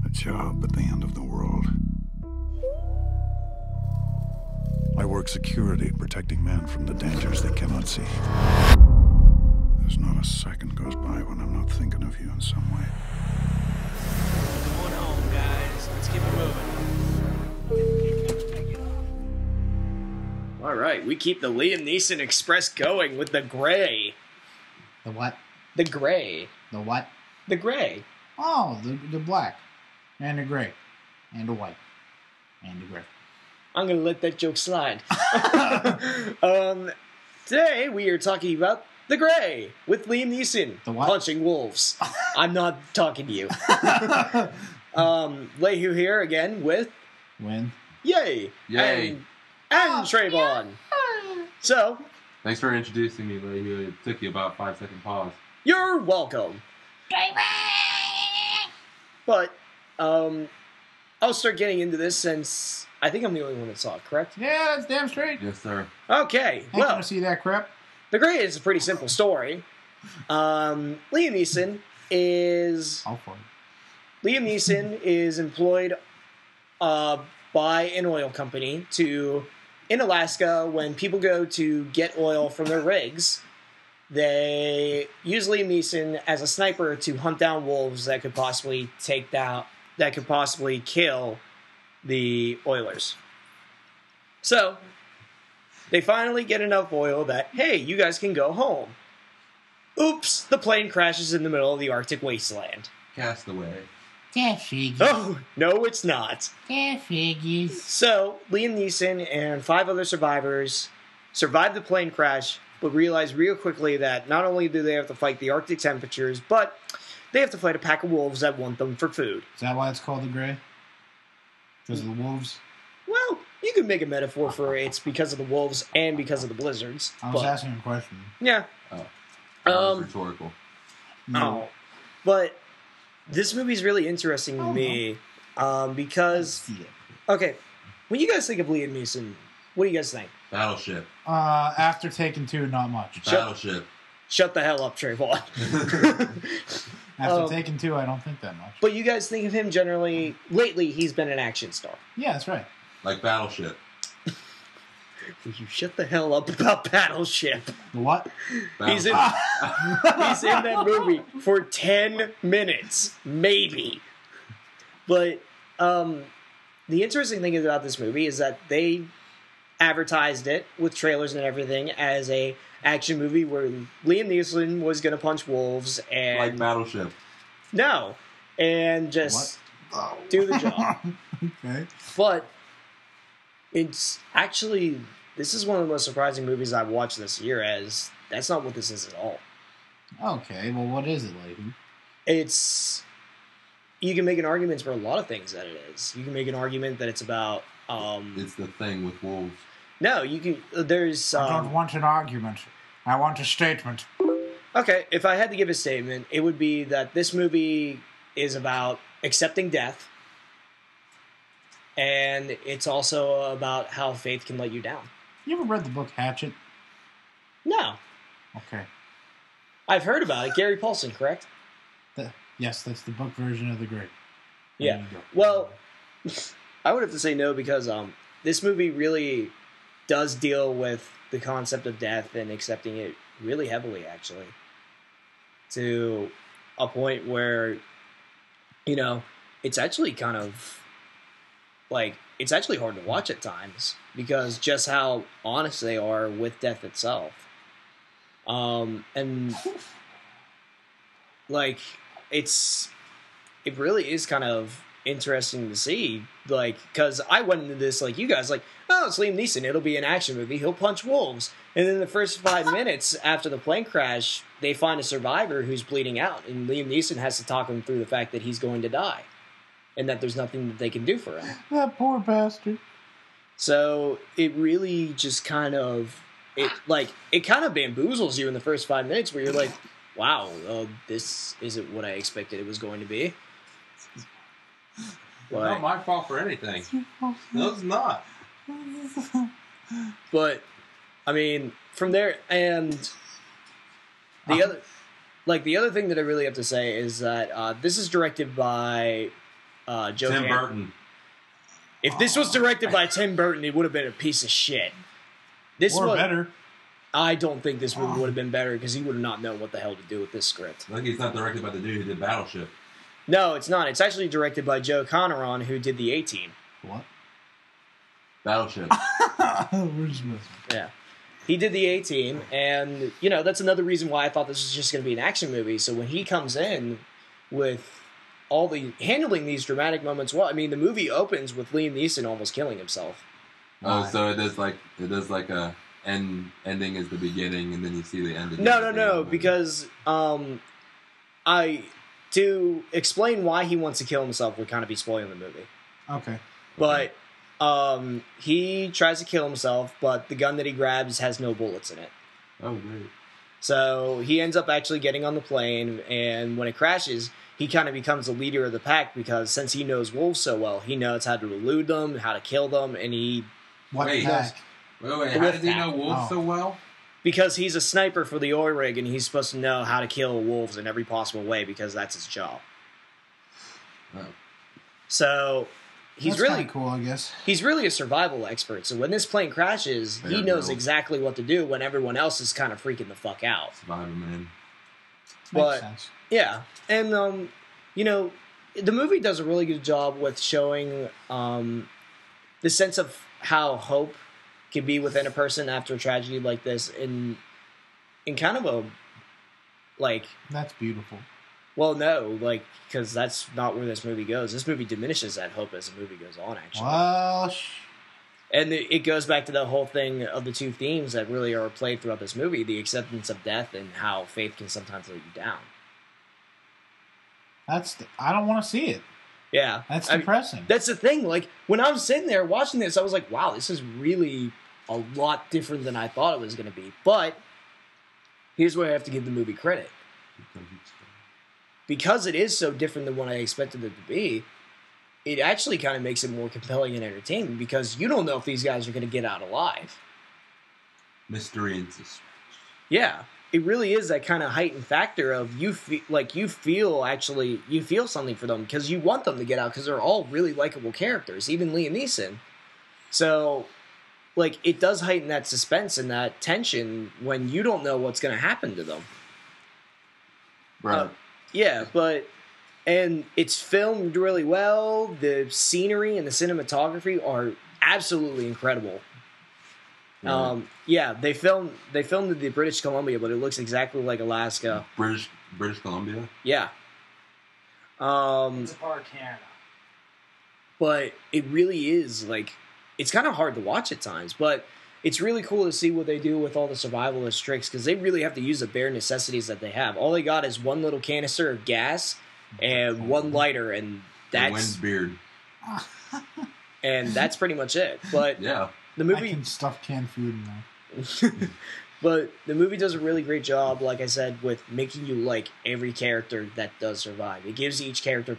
A job at the end of the world. I work security, protecting men from the dangers they cannot see. There's not a second goes by when I'm not thinking of you in some way. Going home, guys. Let's keep it moving. All right, we keep the Liam Neeson Express going with the gray. The what? The gray. The what? The gray. Oh, the black. And the gray. And the white. And the gray. I'm going to let that joke slide. Today, we are talking about The Gray with Liam Neeson The what? punching wolves. I'm not talking to you. Lehew here again with... When? Yay! Yay! And Trayvon. So... Thanks for introducing me, Lehew. It took you about 5-second pause. You're welcome. But, I'll start getting into this since I think I'm the only one that saw it, correct? Yeah, that's damn straight. Yes, sir. Okay, I well, want to see that crap. The Gray is a pretty simple story. Liam Neeson is... All for it. Liam Neeson is employed by an oil company in Alaska. When people go to get oil from their rigs, they use Liam Neeson as a sniper to hunt down wolves that could possibly kill the oilers. So, they finally get enough oil that, hey, you guys can go home. Oops, the plane crashes in the middle of the Arctic wasteland. Castaway. That figures. Oh, no, it's not. That figures. So, Liam Neeson and 5 other survivors survive the plane crash, but realize real quickly that not only do they have to fight the Arctic temperatures, but they have to fight a pack of wolves that want them for food. Is that why it's called the gray? Because of the wolves? Well, you could make a metaphor for it's because of the wolves and because of the blizzards. I was asking a question. Yeah. Oh. That was rhetorical. Oh. But this movie's really interesting to me because... Okay, when you guys think of Liam Neeson, what do you guys think? Battleship. After Taken 2, not much. Battleship. Shut the hell up, Trayvon. After Taken 2, I don't think that much. But you guys think of him generally... Lately, he's been an action star. Yeah, that's right. Like Battleship. Will you shut the hell up about Battleship? The what? He's in that movie for 10 minutes, maybe. But the interesting thing about this movie is that they advertised it with trailers and everything as a action movie where Liam Neeson was going to punch wolves and... Like Battleship. No. And just do the job. Okay. But it's actually... This is one of the most surprising movies I've watched this year, as that's not what this is at all. Okay, well, what is it, Lehew? It's... You can make an argument for a lot of things that it is. You can make an argument that it's about... It's the thing with wolves. No, you can... There's... I don't want an argument. I want a statement. Okay, if I had to give a statement, it would be that this movie is about accepting death, and it's also about how faith can let you down. You ever read the book Hatchet? No. Okay. I've heard about it. Gary Paulson, correct? Yes, that's the book version of The Great. Yeah. Well, I would have to say no because this movie really does deal with the concept of death and accepting it really heavily, actually. To a point where, you know, it's actually kind of, like, it's actually hard to watch at times because just how honest they are with death itself. And, like, it really is kind of interesting to see, like, because I went into this like you guys, like, oh, it's Liam Neeson, it'll be an action movie, he'll punch wolves, and then the first 5 minutes after the plane crash, they find a survivor who's bleeding out, and Liam Neeson has to talk him through the fact that he's going to die, and that there's nothing that they can do for him. That poor bastard. So it really just kind of, it kind of bamboozles you in the first 5 minutes where you're like, wow, this isn't what I expected it was going to be. It's not my fault for anything. No, it's not. But, I mean, from there, and the other thing that I really have to say is that this is directed by Joe Tim Can. Burton. If this was directed by Tim Burton, it would have been a piece of shit. Or better. I don't think this movie would have been better because he would have not known what the hell to do with this script. Like he's not directed by the dude who did Battleship. No, it's not. It's actually directed by Joe Conneron, who did the A-Team. What? Battleship. We're just missing. Yeah. He did the A-Team, and, you know, that's another reason why I thought this was just going to be an action movie. So when he comes in with handling these dramatic moments, well, I mean, the movie opens with Liam Neeson almost killing himself. Oh, so it does like a ending is the beginning, and then you see the ending. No, because to explain why he wants to kill himself would kind of be spoiling the movie. Okay. But he tries to kill himself, but the gun that he grabs has no bullets in it. Oh, great. So he ends up actually getting on the plane, and when it crashes, he kind of becomes the leader of the pack because since he knows wolves so well, he knows how to elude them, how to kill them, and he... Wait, pack? wait, how does he know wolves so well? Because he's a sniper for the oil rig, and he's supposed to know how to kill wolves in every possible way because that's his job. Oh. So... He's That's really cool, I guess. He's really a survival expert. So when this plane crashes, he knows exactly what to do when everyone else is kind of freaking the fuck out. Survivor man. Makes sense. Yeah, and you know, the movie does a really good job with showing the sense of how hope can be within a person after a tragedy like this, in kind of a like. That's beautiful. Well, no, like, because that's not where this movie goes. This movie diminishes that hope as the movie goes on, actually. Well, and it goes back to the whole thing of the two themes that really are played throughout this movie, the acceptance of death and how faith can sometimes let you down. I don't want to see it. Yeah. That's depressing. That's the thing. Like, when I was sitting there watching this, I was like, wow, this is really a lot different than I thought it was going to be. But here's where I have to give the movie credit. Because it is so different than what I expected it to be, it actually kind of makes it more compelling and entertaining because you don't know if these guys are going to get out alive. Mystery and suspense. Yeah, it really is that kind of heightened factor of you feel something for them because you want them to get out because they're all really likable characters, even Liam Neeson. So, like, it does heighten that suspense and that tension when you don't know what's going to happen to them. Right. Yeah, and it's filmed really well. The scenery and the cinematography are absolutely incredible. Yeah. Yeah, they filmed in the British Columbia, but it looks exactly like Alaska. British Columbia? Yeah. It's a part of Canada. But it really is, like, it's kind of hard to watch at times, but it's really cool to see what they do with all the survivalist tricks because they really have to use the bare necessities that they have. All they got is one little canister of gas and one lighter, and that's Wind's beard. and that's pretty much it. But Yeah. the movie I can stuff canned food in there. But the movie does a really great job, like I said, with making you like every character that does survive. It gives each character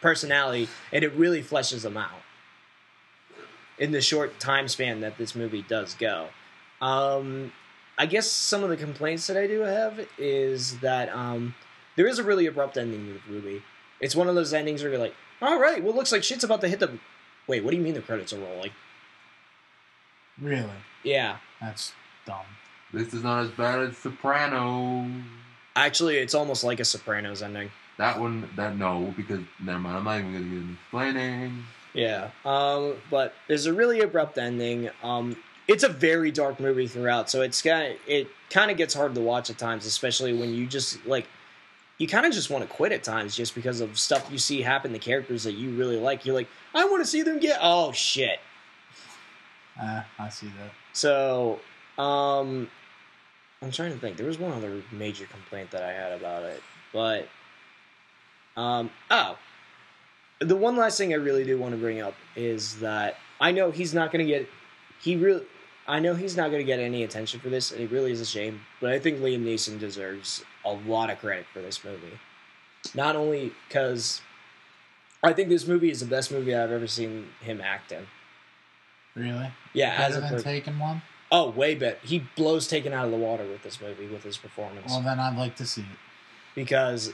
personality, and it really fleshes them out in the short time span that this movie does go. I guess some of the complaints that I do have is that there is a really abrupt ending to the movie. It's one of those endings where you're like, all right, well, looks like shit's about to hit the... Wait, what do you mean the credits are rolling? Really? Yeah. That's dumb. This is not as bad as Sopranos. Actually, it's almost like a Sopranos ending. No, because never mind. I'm not even going to get explaining. Yeah. But there's a really abrupt ending. It's a very dark movie throughout, so it kind of gets hard to watch at times, especially when you just like you kind of just want to quit at times just because of stuff you see happen to characters that you really like. You're like, I want to see them get shit. I see that. So, I'm trying to think. There was one other major complaint that I had about it, but the one last thing I really do want to bring up is that I know he's not going to get any attention for this, and it really is a shame. But I think Liam Neeson deserves a lot of credit for this movie. Not only because I think this movie is the best movie I've ever seen him act in. Really? Yeah, Better than Taken one? Oh, way better. He blows Taken out of the water with this movie, with his performance. Well, then I'd like to see it. Because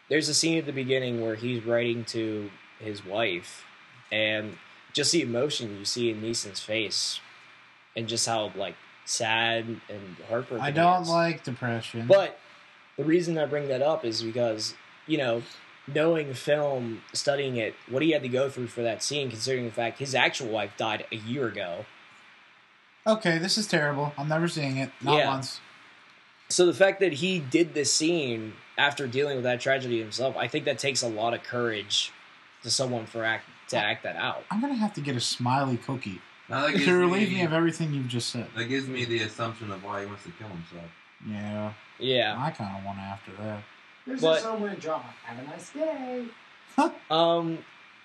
there's a scene at the beginning where he's writing to his wife, and just the emotion you see in Neeson's face, and just how like sad and heartbroken. I don't he is. like depression. But the reason I bring that up is because, you know, knowing film, studying it, what he had to go through for that scene, considering the fact his actual wife died a year ago. Okay, this is terrible. I'm never seeing it. Not once. So the fact that he did this scene after dealing with that tragedy himself, I think that takes a lot of courage to someone to act that out. I'm going to have to get a smiley cookie. Now To relieve me of everything you've just said. That gives me the assumption of why he wants to kill himself. Yeah. Yeah. I kind of want after that. There's But- just so much drama. Have a nice day.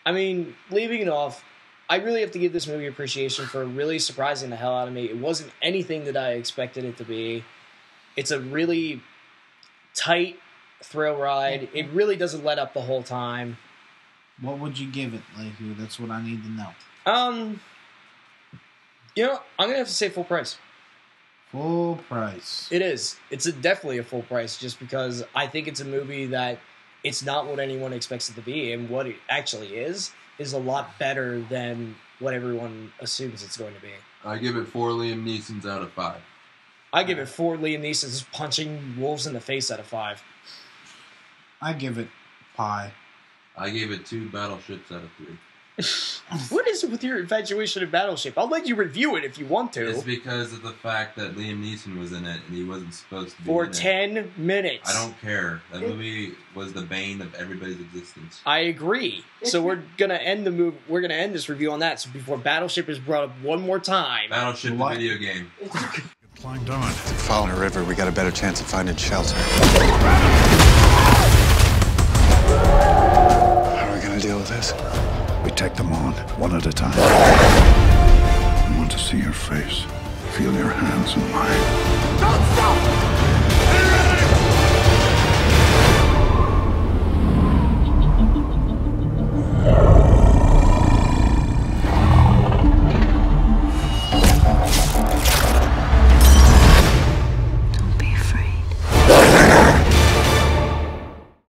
I mean, leaving it off, I really have to give this movie appreciation for really surprising the hell out of me. It wasn't anything that I expected it to be. It's a really tight thrill ride. It really doesn't let up the whole time. What would you give it, Lehew? That's what I need to know. You know, I'm gonna have to say full price. Full price. It is. It's definitely a full price, just because I think it's a movie that it's not what anyone expects it to be, and what it actually is a lot better than what everyone assumes it's going to be. I give it 4 Liam Neesons out of 5. I give it 4 Liam Neeson's punching wolves in the face out of 5. I give it pie. I gave it 2 battleships out of 3. What is it with your infatuation of Battleship? I'll let you review it if you want to. It's because of the fact that Liam Neeson was in it and he wasn't supposed to be For in 10 it. minutes. I don't care. That movie was the bane of everybody's existence. I agree. So we're gonna end the movie. We're gonna end this review on that. So before Battleship is brought up one more time, Battleship, the What? video game. Climbed on. If we follow the river, we got a better chance of finding shelter. How are we gonna deal with this? We take them on, one at a time. I want to see your face, feel your hands in mine. Don't stop!